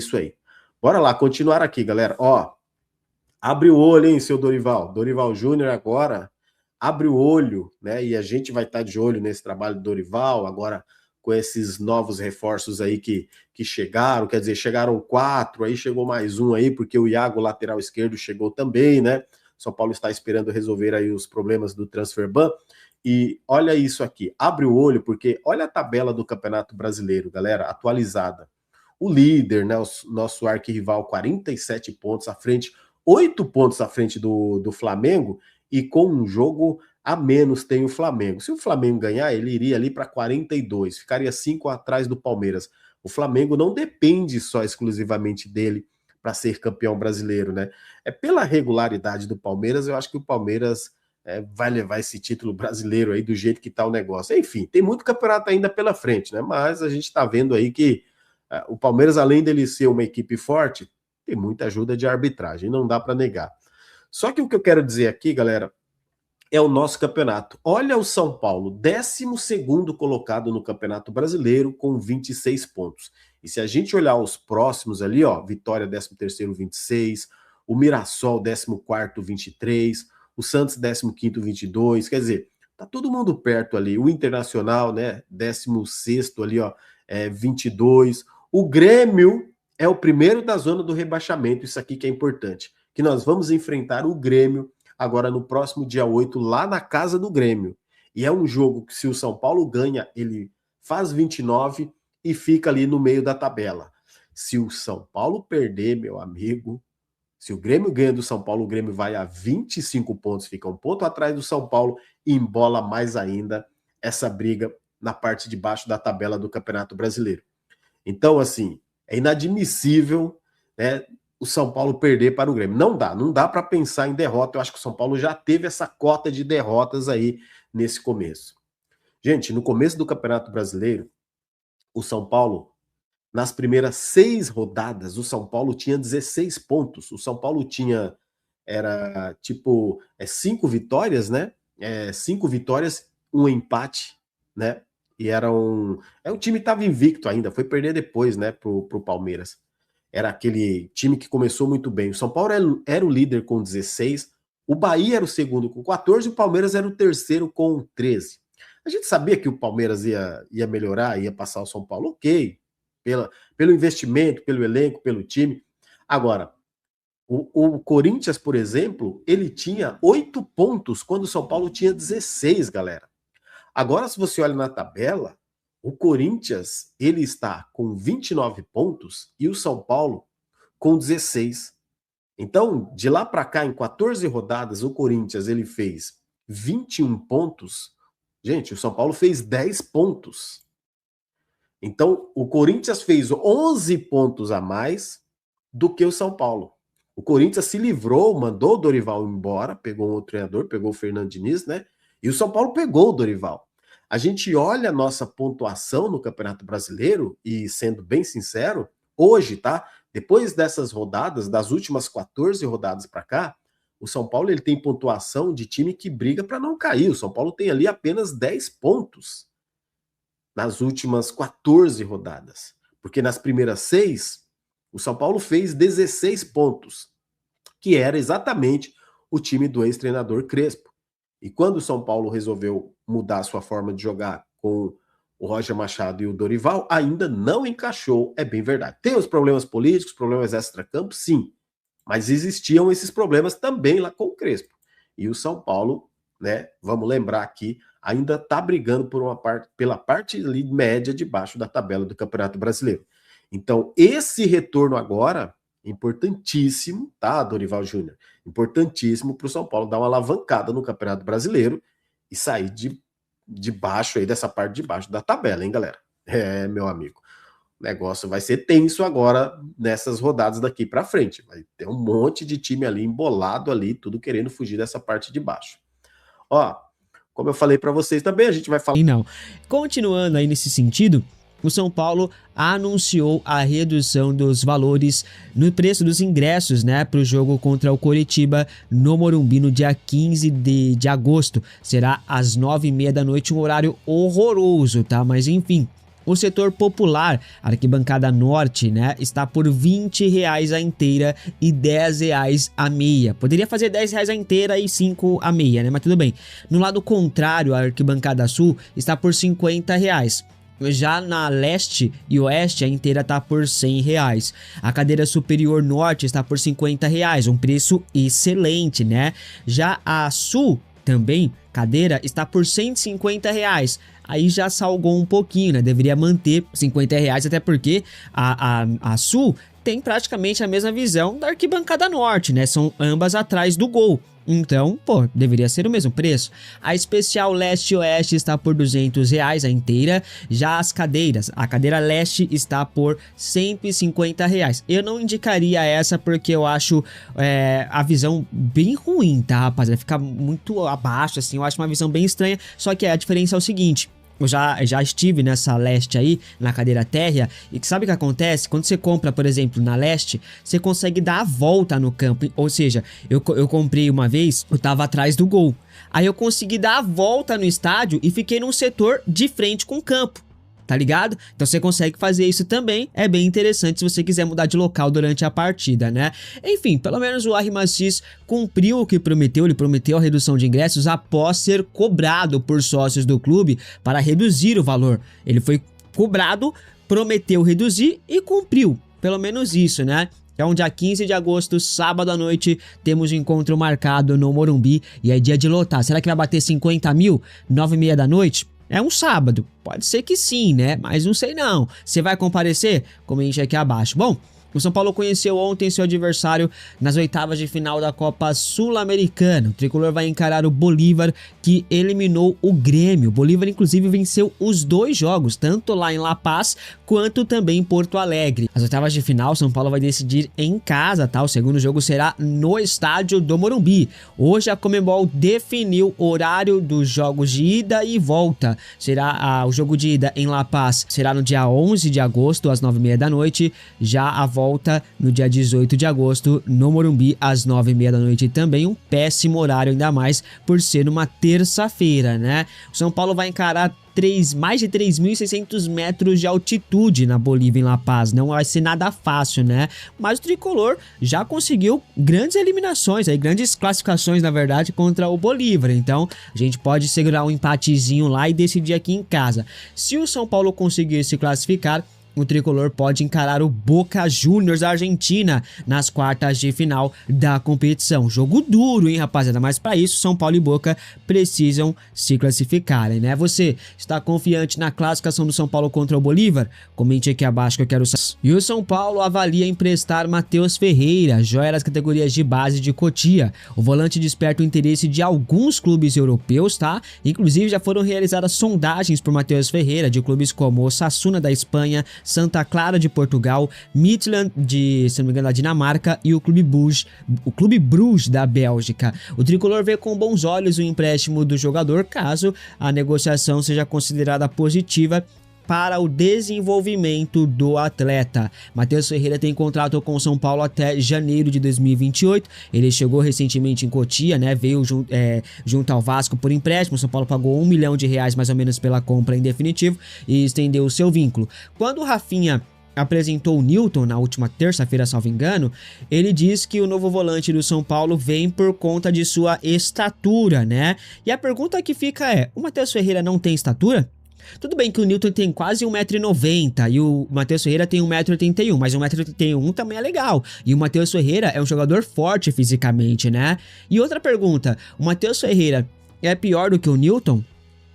isso aí. Bora lá, continuar aqui, galera. Ó, abre o olho, hein, seu Dorival. Dorival Júnior agora abre o olho, né? E a gente vai estar de olho nesse trabalho do Dorival, agora com esses novos reforços aí que chegaram, quer dizer, chegaram 4, aí chegou mais um aí, porque o Iago, lateral esquerdo, chegou também, né? São Paulo está esperando resolver aí os problemas do transfer ban. E olha isso aqui, abre o olho, porque olha a tabela do Campeonato Brasileiro, galera, atualizada. O líder, né, o nosso arquirrival, 47 pontos à frente, 8 pontos à frente do Flamengo, e com um jogo a menos tem o Flamengo. Se o Flamengo ganhar, ele iria ali para 42, ficaria 5 atrás do Palmeiras. O Flamengo não depende só exclusivamente dele para ser campeão brasileiro, né? É pela regularidade do Palmeiras, eu acho que o Palmeiras vai levar esse título brasileiro aí do jeito que está o negócio. Enfim, tem muito campeonato ainda pela frente, né? Mas a gente está vendo aí que o Palmeiras, além dele ser uma equipe forte, tem muita ajuda de arbitragem, não dá para negar. Só que o que eu quero dizer aqui, galera, é o nosso campeonato. Olha o São Paulo, 12º colocado no Campeonato Brasileiro com 26 pontos. E se a gente olhar os próximos ali, ó, Vitória 13º, 26, o Mirassol 14º, 23, o Santos 15º, 22, quer dizer, tá todo mundo perto ali. O Internacional, né, 16º ali, ó, 22. O Grêmio é o primeiro da zona do rebaixamento, isso aqui que é importante, que nós vamos enfrentar o Grêmio agora no próximo dia 8, lá na casa do Grêmio. E é um jogo que, se o São Paulo ganha, ele faz 29 e fica ali no meio da tabela. Se o São Paulo perder, meu amigo, se o Grêmio ganha do São Paulo, o Grêmio vai a 25 pontos, fica um ponto atrás do São Paulo e embola mais ainda essa briga na parte de baixo da tabela do Campeonato Brasileiro. Então, assim, é inadmissível, né, o São Paulo perder para o Grêmio. Não dá para pensar em derrota. Eu acho que o São Paulo já teve essa cota de derrotas aí nesse começo. Gente, no começo do Campeonato Brasileiro, o São Paulo, nas primeiras 6 rodadas, o São Paulo tinha 16 pontos. O São Paulo tinha, era tipo, 5 vitórias, né? 5 vitórias, um empate, né? E era o time estava invicto ainda, foi perder depois, né, pro Palmeiras. Era aquele time que começou muito bem. O São Paulo era o líder com 16, o Bahia era o segundo com 14 e o Palmeiras era o terceiro com 13. A gente sabia que o Palmeiras ia melhorar, ia passar o São Paulo, ok, pelo investimento, pelo elenco, pelo time. Agora, o Corinthians, por exemplo, ele tinha 8 pontos quando o São Paulo tinha 16, galera. Agora, se você olha na tabela, o Corinthians ele está com 29 pontos e o São Paulo com 16. Então, de lá para cá, em 14 rodadas, o Corinthians ele fez 21 pontos. Gente, o São Paulo fez 10 pontos. Então, o Corinthians fez 11 pontos a mais do que o São Paulo. O Corinthians se livrou, mandou o Dorival embora, pegou um outro treinador, pegou o Fernando Diniz, né? E o São Paulo pegou o Dorival. A gente olha a nossa pontuação no Campeonato Brasileiro e, sendo bem sincero, hoje, tá? Depois dessas rodadas, das últimas 14 rodadas para cá, o São Paulo ele tem pontuação de time que briga para não cair. O São Paulo tem ali apenas 10 pontos nas últimas 14 rodadas. Porque nas primeiras 6, o São Paulo fez 16 pontos, que era exatamente o time do ex-treinador Crespo. E quando o São Paulo resolveu mudar a sua forma de jogar com o Roger Machado e o Dorival, ainda não encaixou, é bem verdade. Tem os problemas políticos, problemas extra-campo, sim, mas existiam esses problemas também lá com o Crespo. E o São Paulo, né, vamos lembrar aqui, ainda está brigando pela parte ali média de baixo da tabela do Campeonato Brasileiro. Então, esse retorno agora, importantíssimo, tá, Dorival Júnior? Importantíssimo para o São Paulo dar uma alavancada no Campeonato Brasileiro e sair de baixo aí, dessa parte de baixo da tabela, hein, galera? Meu amigo, o negócio vai ser tenso agora nessas rodadas daqui para frente. Vai ter um monte de time ali embolado ali, tudo querendo fugir dessa parte de baixo. Ó, como eu falei para vocês também, a gente vai falar... E não. Continuando aí nesse sentido, o São Paulo anunciou a redução dos valores no preço dos ingressos, né, para o jogo contra o Coritiba no Morumbi no dia 15 de agosto. Será às 9h30 da noite, um horário horroroso, tá? Mas enfim, O setor popular, arquibancada norte, né, está por R$20 a inteira e R$10 a meia. Poderia fazer R$10 a inteira e 5 a meia, né, mas tudo bem. No lado contrário, a arquibancada sul está por R$50. Já na leste e oeste, a inteira está por R$100. A cadeira superior norte está por R$50, um preço excelente, né? Já a sul também, cadeira, está por R$150. Aí já salgou um pouquinho, né? Deveria manter R$50, até porque a sul tem praticamente a mesma visão da arquibancada norte, né? São ambas atrás do gol. Então, pô, deveria ser o mesmo preço. A especial leste e oeste está por R$200 a inteira. Já as cadeiras, a cadeira leste está por R$150. Eu não indicaria essa porque eu acho a visão bem ruim, tá, rapaziada? Fica muito abaixo, assim, eu acho uma visão bem estranha. Só que a diferença é o seguinte: eu já estive nessa leste aí, na cadeira térrea, e sabe o que acontece? Quando você compra, por exemplo, na leste, você consegue dar a volta no campo. Ou seja, eu comprei uma vez, eu tava atrás do gol. Aí eu consegui dar a volta no estádio e fiquei num setor de frente com o campo. Tá ligado? Então você consegue fazer isso também, é bem interessante se você quiser mudar de local durante a partida, né? Enfim, pelo menos o RMacis cumpriu o que prometeu, ele prometeu a redução de ingressos após ser cobrado por sócios do clube para reduzir o valor. Ele foi cobrado, prometeu reduzir e cumpriu, pelo menos isso, né? Então, dia 15 de agosto, sábado à noite, temos um encontro marcado no Morumbi e é dia de lotar. Será que vai bater 50 mil? 9h30 da noite? É um sábado, pode ser que sim, né? Mas não sei não. Você vai comparecer? Comente aqui abaixo. Bom, o São Paulo conheceu ontem seu adversário nas oitavas de final da Copa Sul-Americana. O tricolor vai encarar o Bolívar, que eliminou o Grêmio. O Bolívar, inclusive, venceu os 2 jogos, tanto lá em La Paz, quanto também em Porto Alegre. As oitavas de final, São Paulo vai decidir em casa, tá? O segundo jogo será no estádio do Morumbi. Hoje, a Conmebol definiu o horário dos jogos de ida e volta. Será o jogo de ida em La Paz será no dia 11 de agosto, às 9h30 da noite. Já a volta no dia 18 de agosto no Morumbi às 9h30 da noite também, um péssimo horário, ainda mais por ser uma terça-feira, né? O São Paulo vai encarar mais de 3.600 metros de altitude na Bolívia, em La Paz. Não vai ser nada fácil, né? Mas o tricolor já conseguiu grandes eliminações, aí, grandes classificações, na verdade, contra o Bolívar. Então, a gente pode segurar um empatezinho lá e decidir aqui em casa. Se o São Paulo conseguir se classificar, o tricolor pode encarar o Boca Juniors da Argentina nas quartas de final da competição. Jogo duro, hein, rapaziada? Mas para isso, São Paulo e Boca precisam se classificarem, né? Você está confiante na classificação do São Paulo contra o Bolívar? Comente aqui abaixo que eu quero saber. E o São Paulo avalia emprestar Matheus Ferreira, joia das categorias de base de Cotia. O volante desperta o interesse de alguns clubes europeus, tá? Inclusive, já foram realizadas sondagens por Matheus Ferreira de clubes como Osasuna da Espanha, Santa Clara de Portugal, Midtjylland se não me engano, da Dinamarca e o Clube Bruges da Bélgica. O tricolor vê com bons olhos o empréstimo do jogador, caso a negociação seja considerada positiva para o desenvolvimento do atleta. Matheus Ferreira tem contrato com o São Paulo até janeiro de 2028. Ele chegou recentemente em Cotia, né? Veio junto ao Vasco por empréstimo. O São Paulo pagou R$1 milhão mais ou menos pela compra em definitivo e estendeu o seu vínculo. Quando o Rafinha apresentou o Newton na última terça-feira, salvo engano, ele diz que o novo volante do São Paulo vem por conta de sua estatura, né? E a pergunta que fica é: o Matheus Ferreira não tem estatura? Tudo bem que o Newton tem quase 1,90 m e o Matheus Ferreira tem 1,81 m, mas 1,81 m também é legal. E o Matheus Ferreira é um jogador forte fisicamente, né? E outra pergunta, o Matheus Ferreira é pior do que o Newton?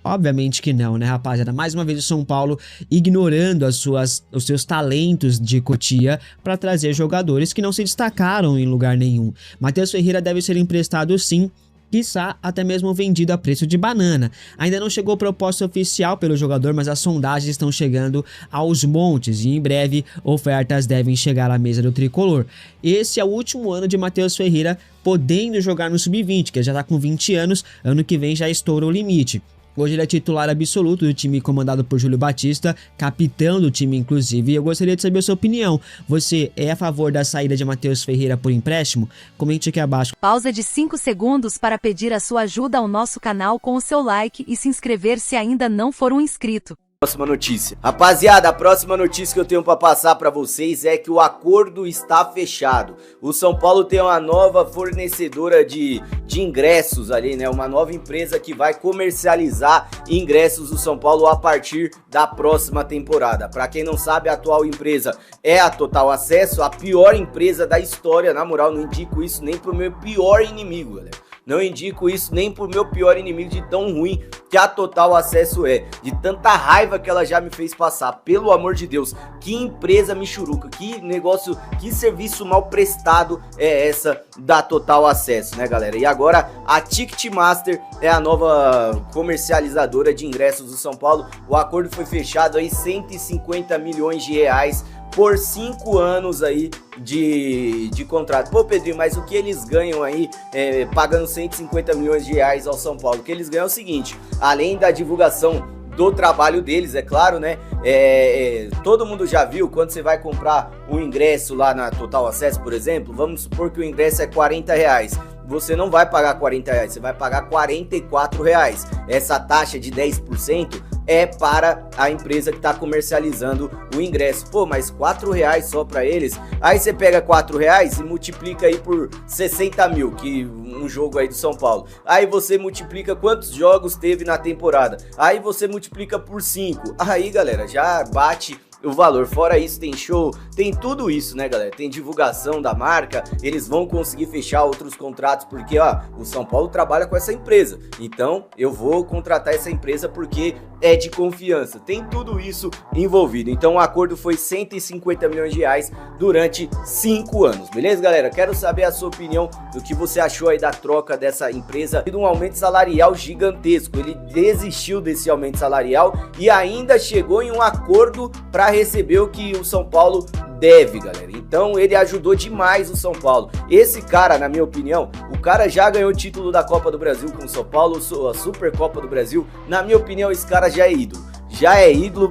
Obviamente que não, né, rapaziada? Mais uma vez o São Paulo ignorando os seus talentos de Cotia para trazer jogadores que não se destacaram em lugar nenhum. Matheus Ferreira deve ser emprestado sim, quiçá até mesmo vendido a preço de banana. Ainda não chegou proposta oficial pelo jogador, mas as sondagens estão chegando aos montes e em breve ofertas devem chegar à mesa do tricolor. Esse é o último ano de Matheus Ferreira podendo jogar no Sub-20, que ele já está com 20 anos, ano que vem já estoura o limite. Hoje ele é titular absoluto do time comandado por Júlio Batista, capitão do time inclusive, e eu gostaria de saber a sua opinião. Você é a favor da saída de Matheus Ferreira por empréstimo? Comente aqui abaixo. Pausa de 5 segundos para pedir a sua ajuda ao nosso canal com o seu like e se inscrever se ainda não for um inscrito. Próxima notícia. Rapaziada, a próxima notícia que eu tenho pra passar pra vocês é que o acordo está fechado. O São Paulo tem uma nova fornecedora de ingressos ali, né? Uma nova empresa que vai comercializar ingressos do São Paulo a partir da próxima temporada. Pra quem não sabe, a atual empresa é a Total Acesso, a pior empresa da história. Na moral, não indico isso nem pro meu pior inimigo, galera. Não indico isso nem pro meu pior inimigo, de tão ruim que a Total Acesso é. De tanta raiva que ela já me fez passar. Pelo amor de Deus, que empresa michuruca, que negócio, que serviço mal prestado é essa da Total Acesso, né, galera? E agora a Ticketmaster é a nova comercializadora de ingressos do São Paulo. O acordo foi fechado aí, 150 milhões de reais por 5 anos aí de contrato. Pô, Pedrinho, mas o que eles ganham aí pagando 150 milhões de reais ao São Paulo? O que eles ganham é o seguinte: além da divulgação do trabalho deles, é claro, né? Todo mundo já viu, quando você vai comprar um ingresso lá na Total Acesso, por exemplo, vamos supor que o ingresso é 40 reais. Você não vai pagar 40 reais, você vai pagar 44 reais. Essa taxa de 10% é para a empresa que está comercializando o ingresso. Pô, mas 4 reais só para eles? Aí você pega 4 reais e multiplica aí por 60 mil, que um jogo aí do São Paulo. Aí você multiplica quantos jogos teve na temporada. Aí você multiplica por 5. Aí, galera, já bate o valor. Fora isso, tem show, tem tudo isso, né, galera? Tem divulgação da marca, eles vão conseguir fechar outros contratos, porque, ó, o São Paulo trabalha com essa empresa, então eu vou contratar essa empresa porque é de confiança. Tem tudo isso envolvido. Então o acordo foi 150 milhões de reais durante 5 anos, beleza, galera? Quero saber a sua opinião, do que você achou aí da troca dessa empresa e de um aumento salarial gigantesco. Ele desistiu desse aumento salarial e ainda chegou em um acordo para receber o que o São Paulo deve, galera. Então ele ajudou demais o São Paulo. Esse cara, na minha opinião, o cara já ganhou o título da Copa do Brasil com o São Paulo, a Supercopa do Brasil. Na minha opinião, esse cara já é ídolo. Já é ídolo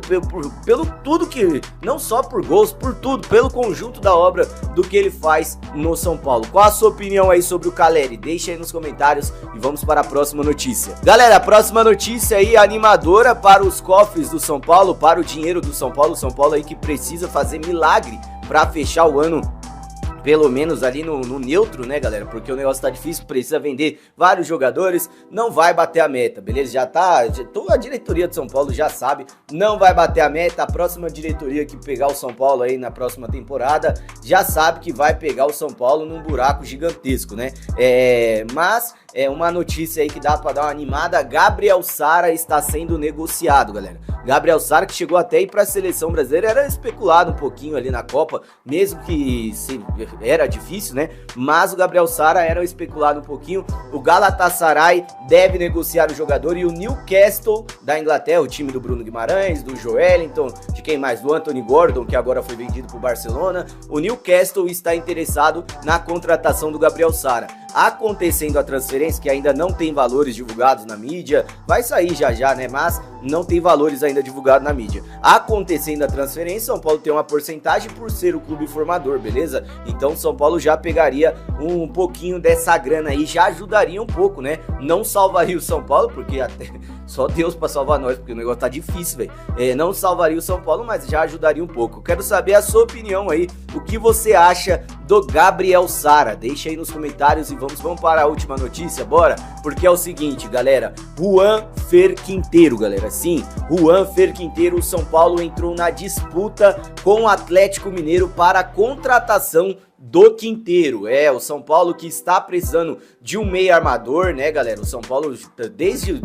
pelo tudo que, não só por gols, por tudo, pelo conjunto da obra do que ele faz no São Paulo. Qual a sua opinião aí sobre o Caleri? Deixa aí nos comentários e vamos para a próxima notícia. Galera, a próxima notícia aí, animadora para os cofres do São Paulo, para o dinheiro do São Paulo. O São Paulo aí que precisa fazer milagre para fechar o ano pelo menos ali no neutro, né, galera? Porque o negócio tá difícil, precisa vender vários jogadores, não vai bater a meta, beleza? Já a diretoria de São Paulo já sabe, não vai bater a meta. A próxima diretoria que pegar o São Paulo aí na próxima temporada já sabe que vai pegar o São Paulo num buraco gigantesco, né? Mas é uma notícia aí que dá pra dar uma animada. Gabriel Sara está sendo negociado, galera. Gabriel Sara, que chegou até ir pra seleção brasileira, era especulado um pouquinho ali na Copa, mesmo que era difícil, né? Mas o Gabriel Sara era especulado um pouquinho. O Galatasaray deve negociar o jogador e o Newcastle da Inglaterra, o time do Bruno Guimarães, do Joelinton, de quem mais? Do Anthony Gordon, que agora foi vendido pro Barcelona. O Newcastle está interessado na contratação do Gabriel Sara. Acontecendo a transferência, que ainda não tem valores divulgados na mídia, vai sair já, né? Mas não tem valores ainda divulgados na mídia. Acontecendo a transferência, São Paulo tem uma porcentagem por ser o clube formador, beleza? Então São Paulo já pegaria um pouquinho dessa grana aí, já ajudaria um pouco, né? Não salvaria o São Paulo, porque até só Deus pra salvar nós, porque o negócio tá difícil, velho. Não salvaria o São Paulo, mas já ajudaria um pouco. Quero saber a sua opinião aí, o que você acha do Gabriel Sara? Deixa aí nos comentários e vamos para a última notícia, bora? Porque é o seguinte, galera, Juan Fer Quinteiro, galera, sim, Juan Fer Quinteiro, o São Paulo entrou na disputa com o Atlético Mineiro para a contratação do Quinteiro. O São Paulo que está precisando de um meio armador, né, galera? O São Paulo, desde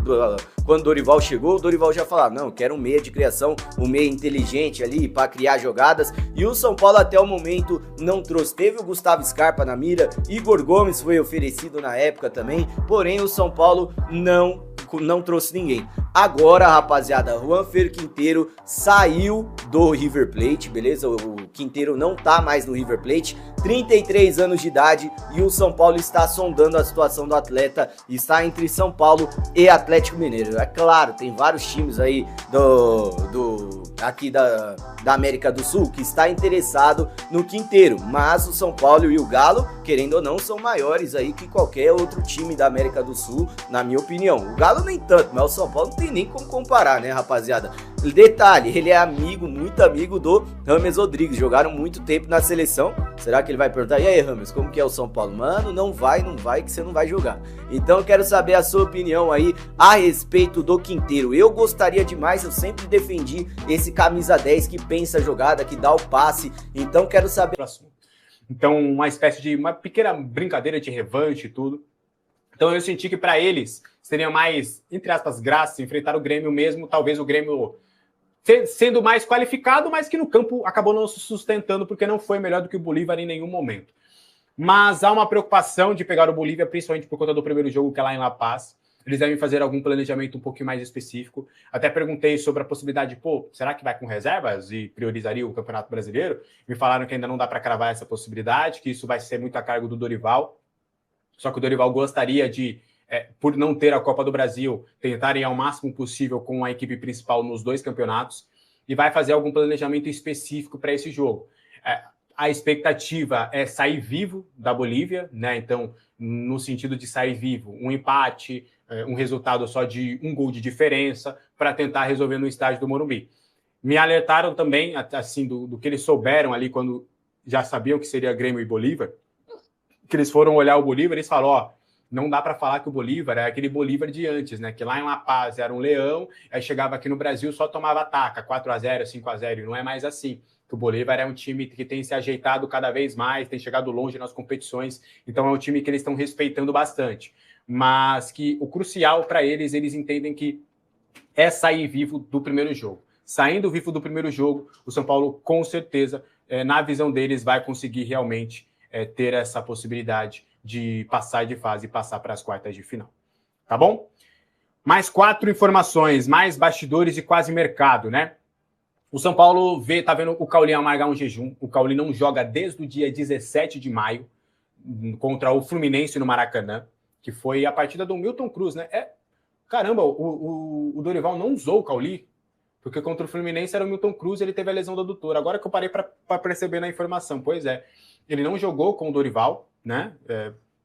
quando o Dorival chegou, o Dorival já falava, não, quero um meia de criação, um meia inteligente ali para criar jogadas, e o São Paulo até o momento não trouxe. Teve o Gustavo Scarpa na mira, Igor Gomes foi oferecido na época também, porém o São Paulo não trouxe ninguém. Agora, rapaziada, Juan Fer Quinteiro saiu do River Plate, beleza? O Quinteiro não tá mais no River Plate, 33 anos de idade, e o São Paulo está sondando a situação do atleta, está entre São Paulo e Atlético Mineiro. É claro, tem vários times aí aqui da América do Sul que está interessado no Quinteiro, mas o São Paulo e o Galo, querendo ou não, são maiores aí que qualquer outro time da América do Sul, na minha opinião. O Galo nem tanto, mas o São Paulo não tem nem como comparar, né, rapaziada? Detalhe, ele é amigo, muito amigo do James Rodrigues, jogaram muito tempo na seleção. Será que ele vai perguntar, e aí, James, como que é o São Paulo? Mano, não vai que você não vai jogar. Então eu quero saber a sua opinião aí a respeito do Quinteiro. Eu gostaria demais, eu sempre defendi esse camisa 10 que pensa a jogada, que dá o passe. Então quero saber... Então uma espécie de uma pequena brincadeira de revanche e tudo. Então eu senti que para eles seria mais, entre aspas, graça enfrentar o Grêmio mesmo, talvez o Grêmio sendo mais qualificado, mas que no campo acabou não se sustentando porque não foi melhor do que o Bolívar em nenhum momento. Mas há uma preocupação de pegar o Bolívia, principalmente por conta do primeiro jogo que é lá em La Paz. Eles devem fazer algum planejamento um pouquinho mais específico. Até perguntei sobre a possibilidade, será que vai com reservas e priorizaria o Campeonato Brasileiro? Me falaram que ainda não dá para cravar essa possibilidade, que isso vai ser muito a cargo do Dorival. Só que o Dorival gostaria de, por não ter a Copa do Brasil, tentar ir ao máximo possível com a equipe principal nos 2 campeonatos e vai fazer algum planejamento específico para esse jogo. A expectativa é sair vivo da Bolívia, né? Então, no sentido de sair vivo, um empate, um resultado só de 1 gol de diferença para tentar resolver no estádio do Morumbi. Me alertaram também, assim, do que eles souberam ali quando já sabiam que seria Grêmio e Bolívar, que eles foram olhar o Bolívar e eles falaram, não dá para falar que o Bolívar é aquele Bolívar de antes, né? Que lá em La Paz era um leão, aí chegava aqui no Brasil só tomava taca, 4-0, 5-0, e não é mais assim. O Bolívar é um time que tem se ajeitado cada vez mais, tem chegado longe nas competições, então é um time que eles estão respeitando bastante. Mas que o crucial para eles, eles entendem que é sair vivo do primeiro jogo. Saindo vivo do primeiro jogo, o São Paulo, com certeza, na visão deles, vai conseguir realmente ter essa possibilidade de passar de fase e passar para as quartas de final. Tá bom? Mais 4 informações, mais bastidores e quase mercado, né? O São Paulo tá vendo o Cauli amargar um jejum. O Cauli não joga desde o dia 17 de maio contra o Fluminense no Maracanã, que foi a partida do Milton Cruz, né? Caramba, o Dorival não usou o Cauli, porque contra o Fluminense era o Milton Cruz e ele teve a lesão do adutor. Agora que eu parei para perceber na informação, pois é. Ele não jogou com o Dorival, né?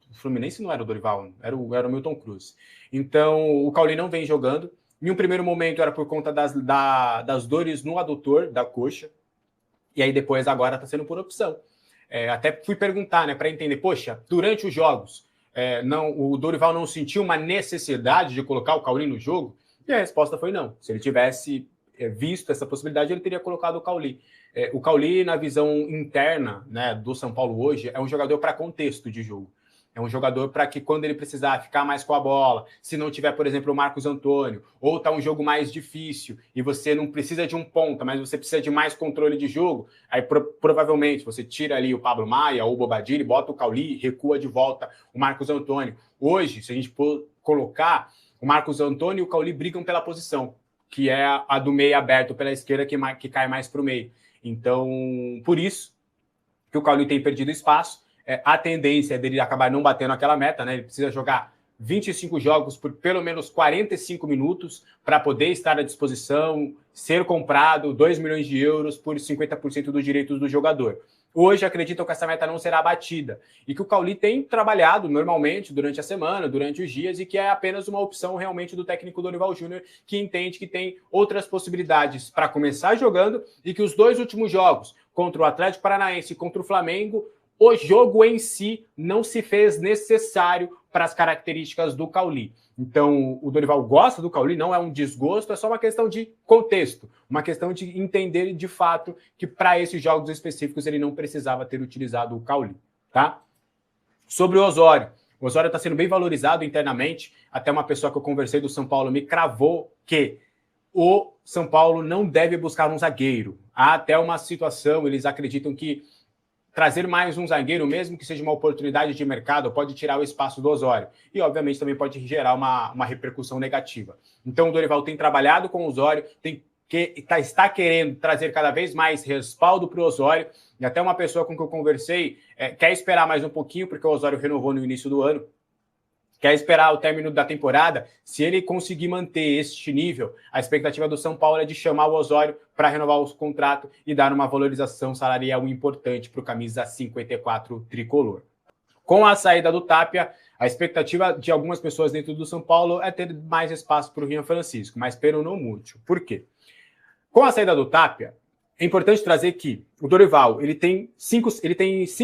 O Fluminense não era o Dorival, era o Milton Cruz. Então, o Cauli não vem jogando. Em um primeiro momento era por conta das dores no adutor da coxa, e aí depois agora está sendo por opção. Até fui perguntar, né, para entender, durante os jogos, o Dorival não sentiu uma necessidade de colocar o Cauli no jogo? E a resposta foi não. Se ele tivesse visto essa possibilidade, ele teria colocado o Cauli. O Cauli, na visão interna, né, do São Paulo hoje, é um jogador para contexto de jogo. É um jogador para que, quando ele precisar ficar mais com a bola, se não tiver, por exemplo, o Marcos Antônio, ou tá um jogo mais difícil e você não precisa de um ponta, mas você precisa de mais controle de jogo, aí provavelmente você tira ali o Pablo Maia ou o Bobadilla, bota o Cauli, recua de volta o Marcos Antônio. Hoje, se a gente colocar, o Marcos Antônio e o Cauli brigam pela posição, que é a do meio aberto pela esquerda, que cai mais para o meio. Então, por isso que o Cauli tem perdido espaço. A tendência dele acabar não batendo aquela meta, né? Ele precisa jogar 25 jogos por pelo menos 45 minutos para poder estar à disposição, ser comprado 2 milhões de euros por 50% dos direitos do jogador. Hoje acreditam que essa meta não será batida e que o Cauli tem trabalhado normalmente durante a semana, durante os dias, e que é apenas uma opção realmente do técnico Dorival Júnior, que entende que tem outras possibilidades para começar jogando e que os 2 últimos jogos, contra o Atlético Paranaense e contra o Flamengo, o jogo em si não se fez necessário para as características do Cauli. Então, o Dorival gosta do Cauli, não é um desgosto, é só uma questão de contexto, uma questão de entender de fato que para esses jogos específicos ele não precisava ter utilizado o Cauli, tá? Sobre o Osório está sendo bem valorizado internamente, até uma pessoa que eu conversei do São Paulo me cravou que o São Paulo não deve buscar um zagueiro. Há até uma situação, eles acreditam que trazer mais um zagueiro, mesmo que seja uma oportunidade de mercado, pode tirar o espaço do Osório. E, obviamente, também pode gerar uma repercussão negativa. Então, o Dorival tem trabalhado com o Osório, está querendo trazer cada vez mais respaldo para o Osório. E até uma pessoa com quem eu conversei quer esperar mais um pouquinho, porque o Osório renovou no início do ano. quer esperar o término da temporada. Se ele conseguir manter este nível, a expectativa do São Paulo é de chamar o Osório para renovar o contrato e dar uma valorização salarial importante para o camisa 54 tricolor. Com a saída do Tapia, a expectativa de algumas pessoas dentro do São Paulo é ter mais espaço para o Rian Francisco, mas pero não muito. Por quê? Com a saída do Tapia, é importante trazer que o Dorival ele tem cinco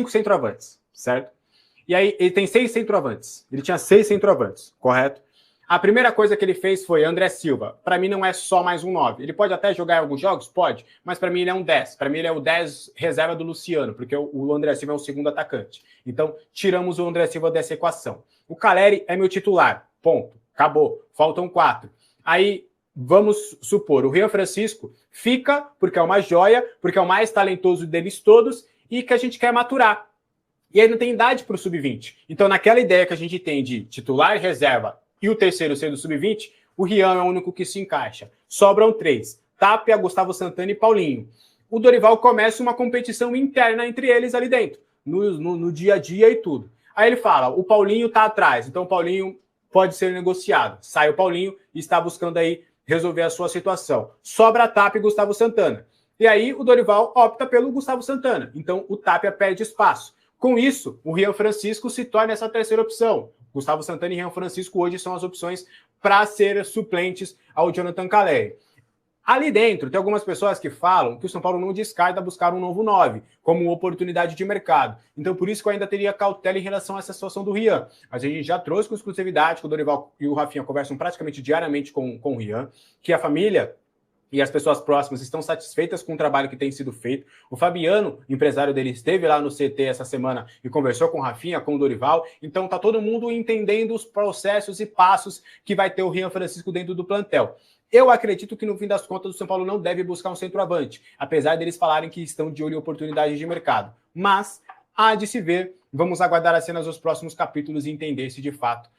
centroavantes, certo? E aí ele tem 6 centroavantes. Ele tinha 6 centroavantes, correto? A primeira coisa que ele fez foi André Silva. Para mim não é só mais um 9. Ele pode até jogar em alguns jogos? Pode. Mas para mim ele é um 10. Para mim ele é o 10 reserva do Luciano, porque o André Silva é o segundo atacante. Então tiramos o André Silva dessa equação. O Caleri é meu titular. Ponto. Acabou. Faltam 4. Aí vamos supor, o Rian Francisco fica porque é uma joia, porque é o mais talentoso deles todos e que a gente quer maturar. E aí não tem idade para o sub-20. Então naquela ideia que a gente tem de titular e reserva e o terceiro sendo sub-20, o Rian é o único que se encaixa. Sobram 3, Tapia, Gustavo Santana e Paulinho. O Dorival começa uma competição interna entre eles ali dentro, no dia a dia e tudo. Aí ele fala, o Paulinho tá atrás, então o Paulinho pode ser negociado. Sai o Paulinho e está buscando aí resolver a sua situação. Sobra Tapia e Gustavo Santana. E aí o Dorival opta pelo Gustavo Santana. Então o Tapia perde espaço. Com isso, o Rian Francisco se torna essa terceira opção. Gustavo Santana e Rian Francisco hoje são as opções para ser suplentes ao Jonathan Caleri. Ali dentro, tem algumas pessoas que falam que o São Paulo não descarta buscar um novo 9, como oportunidade de mercado. Então, por isso que eu ainda teria cautela em relação a essa situação do Rian. Mas a gente já trouxe com exclusividade, que o Dorival e o Rafinha conversam praticamente diariamente com o Rian, que a família e as pessoas próximas estão satisfeitas com o trabalho que tem sido feito. O Fabiano, empresário dele, esteve lá no CT essa semana e conversou com o Rafinha, com o Dorival. Então tá todo mundo entendendo os processos e passos que vai ter o Rian Francisco dentro do plantel. Eu acredito que no fim das contas o São Paulo não deve buscar um centroavante, apesar deles falarem que estão de olho em oportunidades de mercado. Mas há de se ver, vamos aguardar as cenas dos próximos capítulos e entender se de fato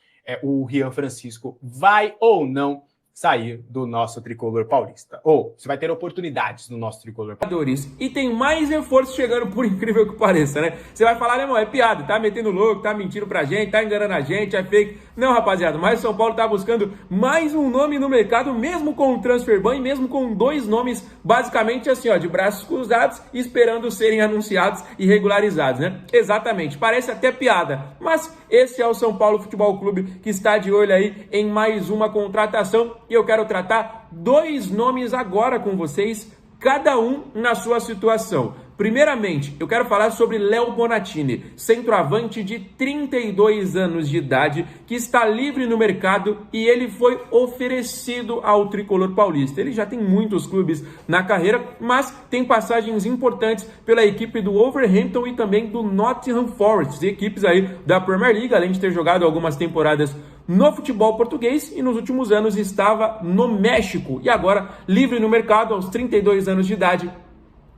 o Rian Francisco vai ou não sair do nosso tricolor paulista. Ou se vai ter oportunidades no nosso tricolor paulista. E tem mais reforço chegando, por incrível que pareça, né? Você vai falar, né, irmão, é piada, tá metendo louco, tá mentindo pra gente, tá enganando a gente, é fake. Não, rapaziada, mas o São Paulo tá buscando mais um nome no mercado, mesmo com o transfer ban, mesmo com 2 nomes, basicamente assim, ó, de braços cruzados, esperando serem anunciados e regularizados, né? Exatamente, parece até piada, mas esse é o São Paulo Futebol Clube que está de olho aí em mais uma contratação. E eu quero tratar 2 nomes agora com vocês, cada um na sua situação. Primeiramente, eu quero falar sobre Léo Bonatini, centroavante de 32 anos de idade, que está livre no mercado e ele foi oferecido ao tricolor paulista. Ele já tem muitos clubes na carreira, mas tem passagens importantes pela equipe do Wolverhampton e também do Nottingham Forest, equipes aí da Premier League, além de ter jogado algumas temporadas no futebol português e nos últimos anos estava no México e agora livre no mercado aos 32 anos de idade.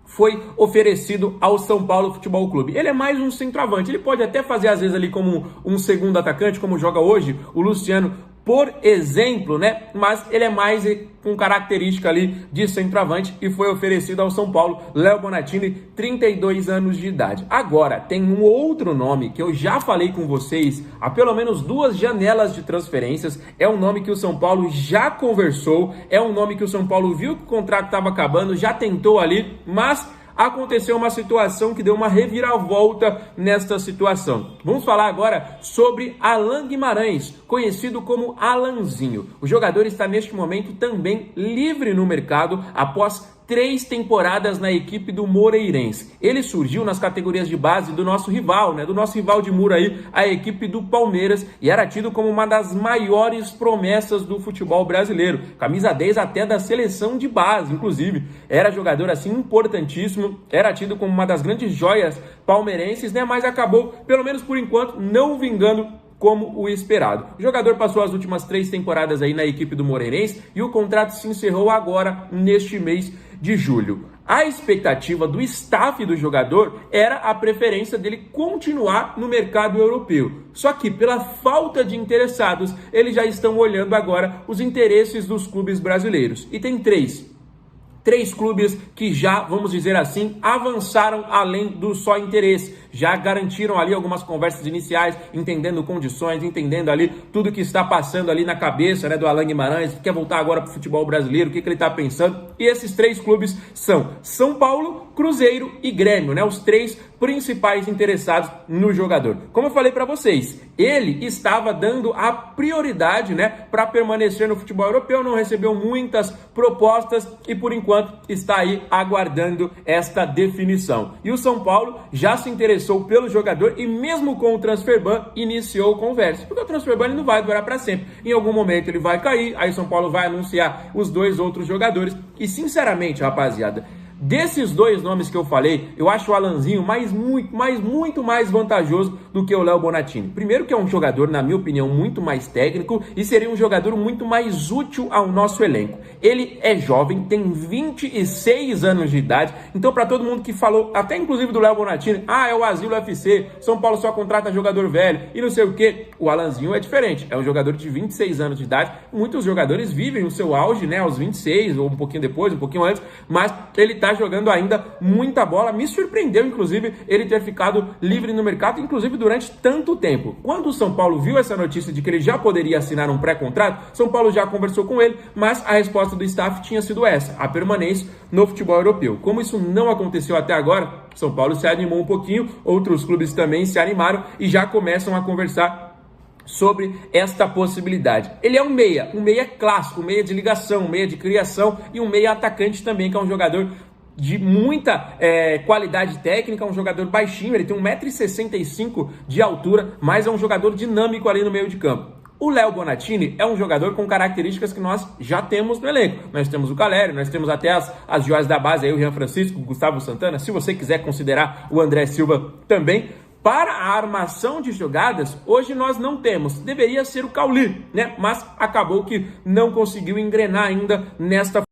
Foi oferecido ao São Paulo Futebol Clube. Ele é mais um centroavante, ele pode até fazer às vezes ali como um segundo atacante, como joga hoje o Luciano, por exemplo, né? Mas ele é mais com característica ali de centroavante e foi oferecido ao São Paulo, Léo Bonatini, 32 anos de idade. Agora, tem um outro nome que eu já falei com vocês há pelo menos 2 janelas de transferências. É um nome que o São Paulo já conversou, é um nome que o São Paulo viu que o contrato estava acabando, já tentou ali, mas aconteceu uma situação que deu uma reviravolta nesta situação. Vamos falar agora sobre Alan Guimarães, conhecido como Alanzinho. O jogador está neste momento também livre no mercado após 3 temporadas na equipe do Moreirense. Ele surgiu nas categorias de base do nosso rival, né? Do nosso rival de muro aí, a equipe do Palmeiras, e era tido como uma das maiores promessas do futebol brasileiro. Camisa 10 até da seleção de base, inclusive. Era jogador assim importantíssimo, era tido como uma das grandes joias palmeirenses, né? Mas acabou, pelo menos por enquanto, não vingando como o esperado. O jogador passou as últimas 3 temporadas aí na equipe do Moreirense e o contrato se encerrou agora neste mês de julho. A expectativa do staff do jogador era a preferência dele continuar no mercado europeu. Só que pela falta de interessados, eles já estão olhando agora os interesses dos clubes brasileiros. E tem 3 clubes que já, vamos dizer assim, avançaram além do só interesse. já garantiram ali algumas conversas iniciais, entendendo condições, entendendo ali tudo que está passando ali na cabeça, né, do Alan Guimarães, que quer voltar agora para o futebol brasileiro, o que ele está pensando. E esses 3 clubes são São Paulo, Cruzeiro e Grêmio, né, os 3 principais interessados no jogador. Como eu falei para vocês, ele estava dando a prioridade, né, para permanecer no futebol europeu, não recebeu muitas propostas e por enquanto está aí aguardando esta definição. E o São Paulo já se interessou pelo jogador e mesmo com o transfer ban iniciou conversa, porque o transfer ban ele não vai durar para sempre. Em algum momento ele vai cair, aí o São Paulo vai anunciar os 2 outros jogadores e sinceramente, rapaziada, desses 2 nomes que eu falei, eu acho o Alanzinho muito mais vantajoso do que o Léo Bonatini. Primeiro que é um jogador, na minha opinião, muito mais técnico e seria um jogador muito mais útil ao nosso elenco. Ele é jovem, tem 26 anos de idade, então para todo mundo que falou, até inclusive do Léo Bonatini, é o Asilo FC, São Paulo só contrata jogador velho e não sei o que, o Alanzinho é diferente, é um jogador de 26 anos de idade, muitos jogadores vivem o seu auge, né, aos 26 ou um pouquinho depois, um pouquinho antes, mas ele tá jogando ainda muita bola. Me surpreendeu, inclusive, ele ter ficado livre no mercado, inclusive durante tanto tempo. Quando o São Paulo viu essa notícia de que ele já poderia assinar um pré-contrato, São Paulo já conversou com ele, mas a resposta do staff tinha sido essa, a permanência no futebol europeu. Como isso não aconteceu até agora, São Paulo se animou um pouquinho, outros clubes também se animaram e já começam a conversar sobre esta possibilidade. Ele é um meia clássico, um meia de ligação, um meia de criação e um meia atacante também, que é um jogador de muita qualidade técnica, um jogador baixinho, ele tem 1,65 m de altura, mas é um jogador dinâmico ali no meio de campo. O Léo Bonatini é um jogador com características que nós já temos no elenco. Nós temos o Calério, nós temos até as joias da base, aí o Jean Francisco, o Gustavo Santana, se você quiser considerar o André Silva também. Para a armação de jogadas, hoje nós não temos. Deveria ser o Cauli, né? Mas acabou que não conseguiu engrenar ainda nesta